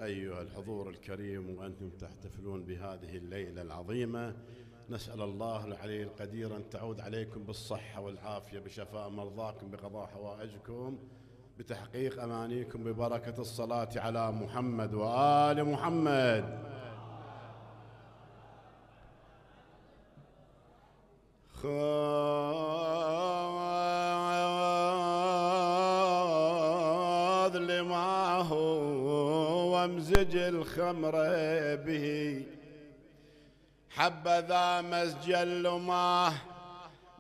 أيها الحضور الكريم وأنتم تحتفلون بهذه الليلة العظيمة، نسأل الله العلي القدير أن تعود عليكم بالصحة والعافية، بشفاء مرضاكم، بقضاء حوائجكم، بتحقيق أمانيكم، ببركة الصلاة على محمد وآل محمد. خذ لما هو وامزج الخمر به، حبذا مزج اللماه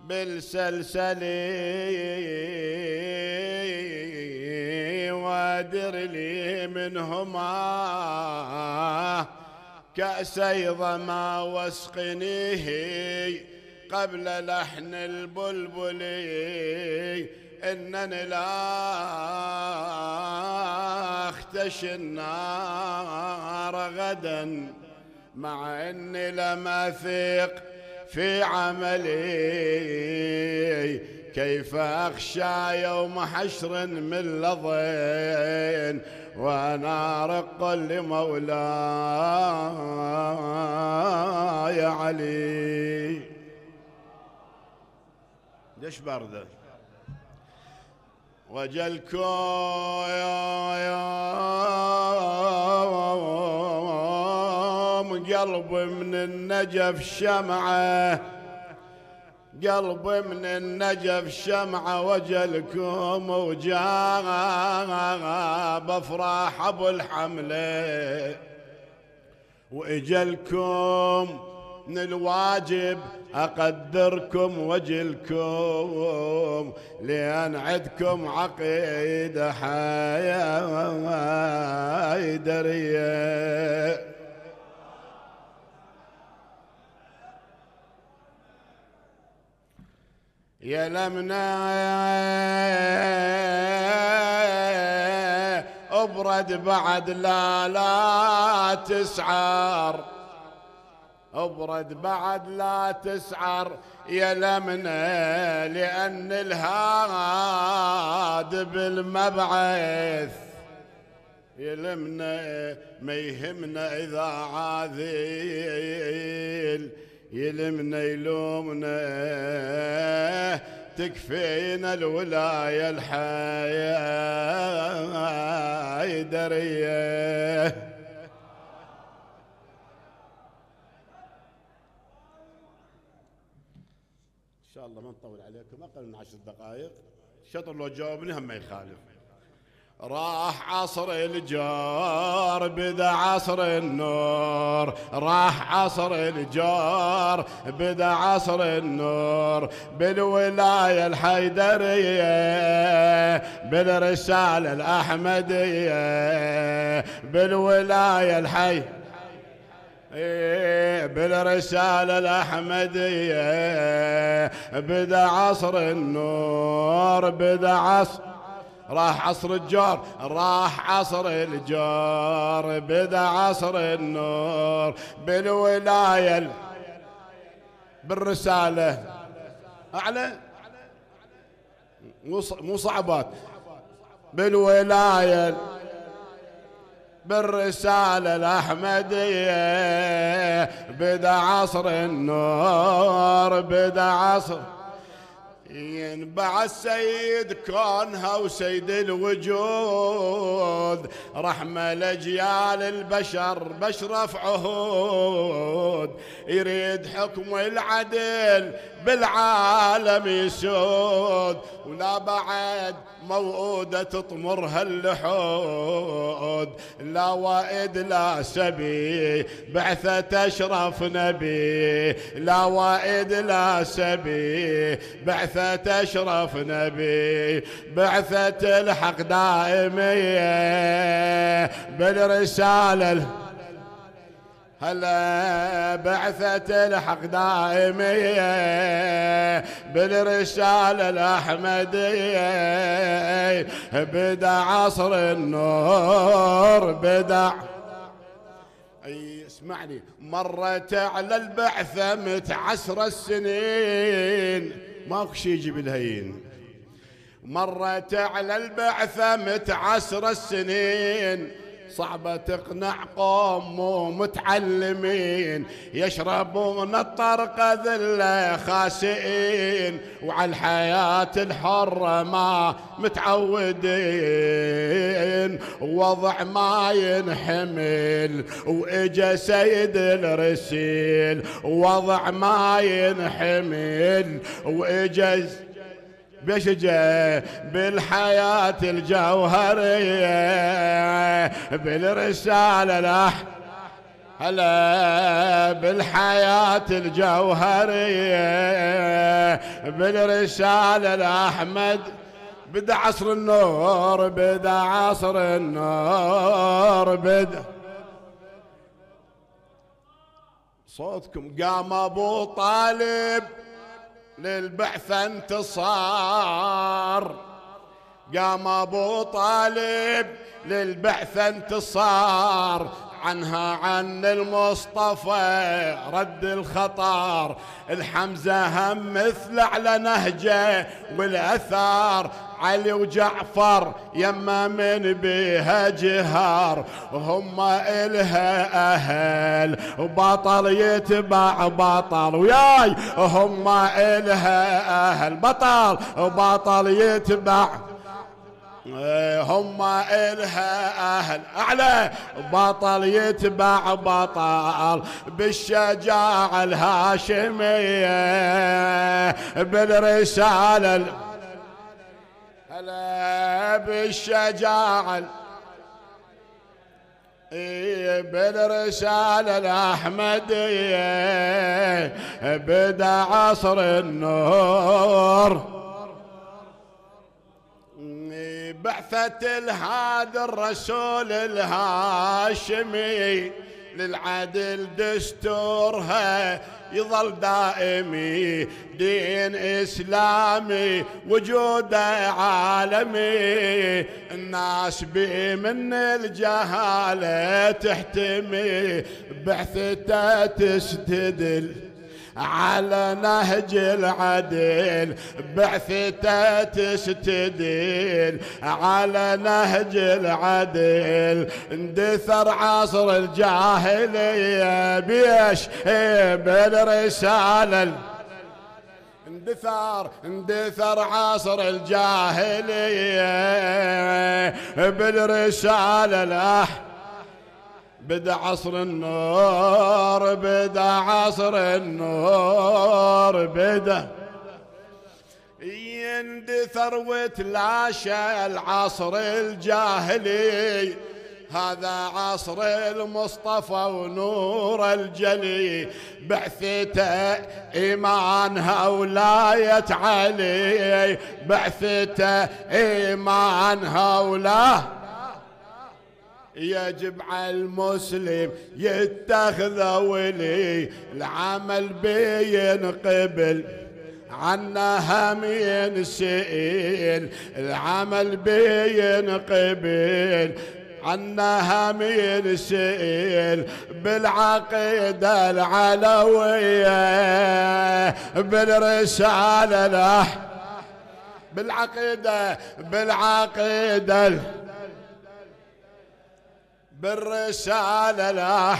بالسلسل، وادر لي منهما كأسي ظما واسقنيه قبل لحن البلبل، إنني لا أختشي النار غدا، مع إني لم أثق في عملي، كيف أخشى يوم حشر من لظين وأنا رق لمولاي علي. ليش باردة؟ وجلكم قلب من النجف شمعة، قلب من النجف شمعة، وجلكم وجاب افراح ابو الحمله، واجلكم من الواجب أقدركم وجلكم، لأن عدكم عقيدة حيدرية. يا لمنا أبرد بعد لا تسعر، أبرد بعد لا تسعر يا لمنا، لأن الهاد بالمبعث يلمنا، ما يهمنا إذا عاذيل يلمنا يلومنا، تكفينا الولاية الحيدرية. إن شاء الله ما نطول عليكم، أقل من 10 دقائق. الشطر لو جاوبني هم ما يخالف. راح عصر الجار بدا عصر النور، راح عصر الجار بدا عصر النور، بالولاية الحيدرية بالرسالة الأحمدية، بالولاية الحيدرية بالرسالة الأحمدية، بدا عصر النور، بدا عصر، راح عصر الجار، راح عصر الجار بدا عصر النور، بالولاية بالرسالة أعلى مو صعبات، بالولاية بالرسالة الأحمدية، بدا عصر النور، بدا عصر ينبع السيد كونها وسيد الوجود، رحمة لأجيال البشر بشرف عهود، يريد حكم العدل بالعالم يسود، ولا بعد موؤودة تطمرها اللحود، لا وائد لا سبي بعثة أشرف نبي، لا وائد لا سبي بعثة أشرف نبي، بعثة الحق دائمية بالرسالة، هلا بعثة الحق دائمية بالرسالة الأحمدية، بدا عصر النور، بدا اي اسمعني، مرت على البعثة 10 السنين، ماكو شي يجي بالهين، مرت على البعثة 10 السنين، صعبة تقنع قوم مو متعلمين يشربون الطرق ذلة خاسئين وعلى الحياة الحرة ما متعودين ووضع ما ينحمل واجا سيد الرسيل ووضع ما ينحمل واجا بشجة بالحياة الجوهرية بالرسالة هلا بالحياة الجوهرية بالرسالة لأحمد بدا عصر النور بدا عصر النور بدا صوتكم قام أبو طالب للبعثة انتصار قام أبو طالب للبعثة انتصار عنها عن المصطفى رد الخطار الحمزة هم مثل على نهجه والأثار علي وجعفر يما من بيها جهار وهم إلها أهل وبطل يتبع بطل وياي هم إلها أهل بطل وبطل يتبع هم إلها أهل أعلى بطل يتبع بطل بالشجاعة الهاشمية بالرسالة هلا بالشجاعة بالرسالة الأحمدية بدا عصر النور بعثة الهادي الرسول الهاشمي للعدل دستورها يظل دائمي دين إسلامي وجوده عالمي الناس بي من الجهالة تحتمي بعثته تستدل على نهج العدل بعثته تستدل على نهج العدل اندثر عصر الجاهلية بيش بالرسالة اندثر عصر الجاهلية بالرسالة بدا عصر النور بدا عصر النور بدا يندثر وتلاشى العصر الجاهلي هذا عصر المصطفى ونور الجلي بعثته إيمانها ولاية علي بعثته إيمانها ولاية يجب على المسلم يتخذ ولي العمل بينقبل عنها هم ينسئل العمل بينقبل عنها هم ينسئل بالعقيدة العلوية بالرسالة بالعقيدة بالرسالة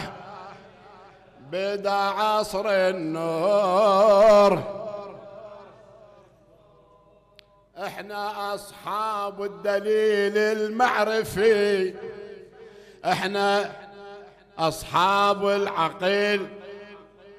بدا عصر النور احنا اصحاب الدليل المعرفي احنا اصحاب العقل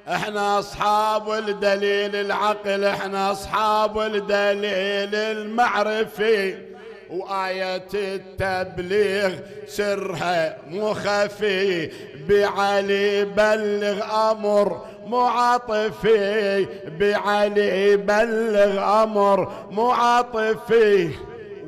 احنا اصحاب الدليل العقل احنا اصحاب الدليل المعرفي وآية التبليغ سرها مخفي بعلي بلغ أمر معاطفي بعلي بلغ أمر معاطفي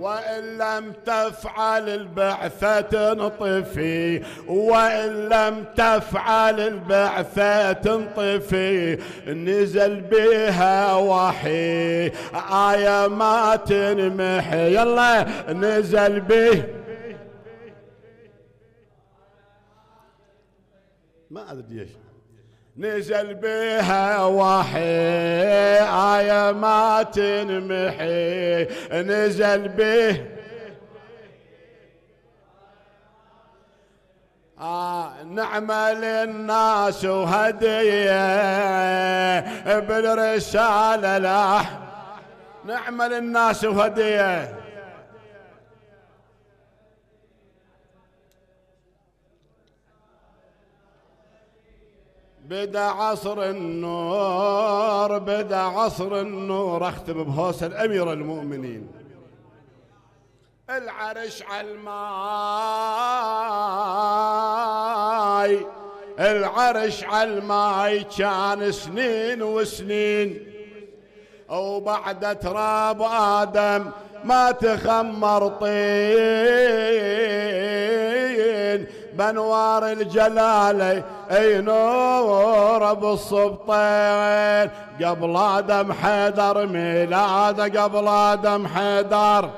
وإن لم تفعل البعثة تنطفي وإن لم تفعل البعثة تنطفي نزل بها وحي آية ما تنمحي يلا نزل به ما أدري ايش نزل بها وحي آية ما تنمحي نزل به نعمل الناس وهدية بالرسالة لاح، نعمل الناس وهدية. بدا عصر النور، بدا عصر النور. اختم بهوسة الامير المؤمنين. العرش على الماي، العرش على الماي كان سنين وسنين، وبعد تراب آدم ما تخمر طين، بانوار الجلالة اي نور بالصبطين. قبل آدم حيدر ميلاده، قبل آدم حيدر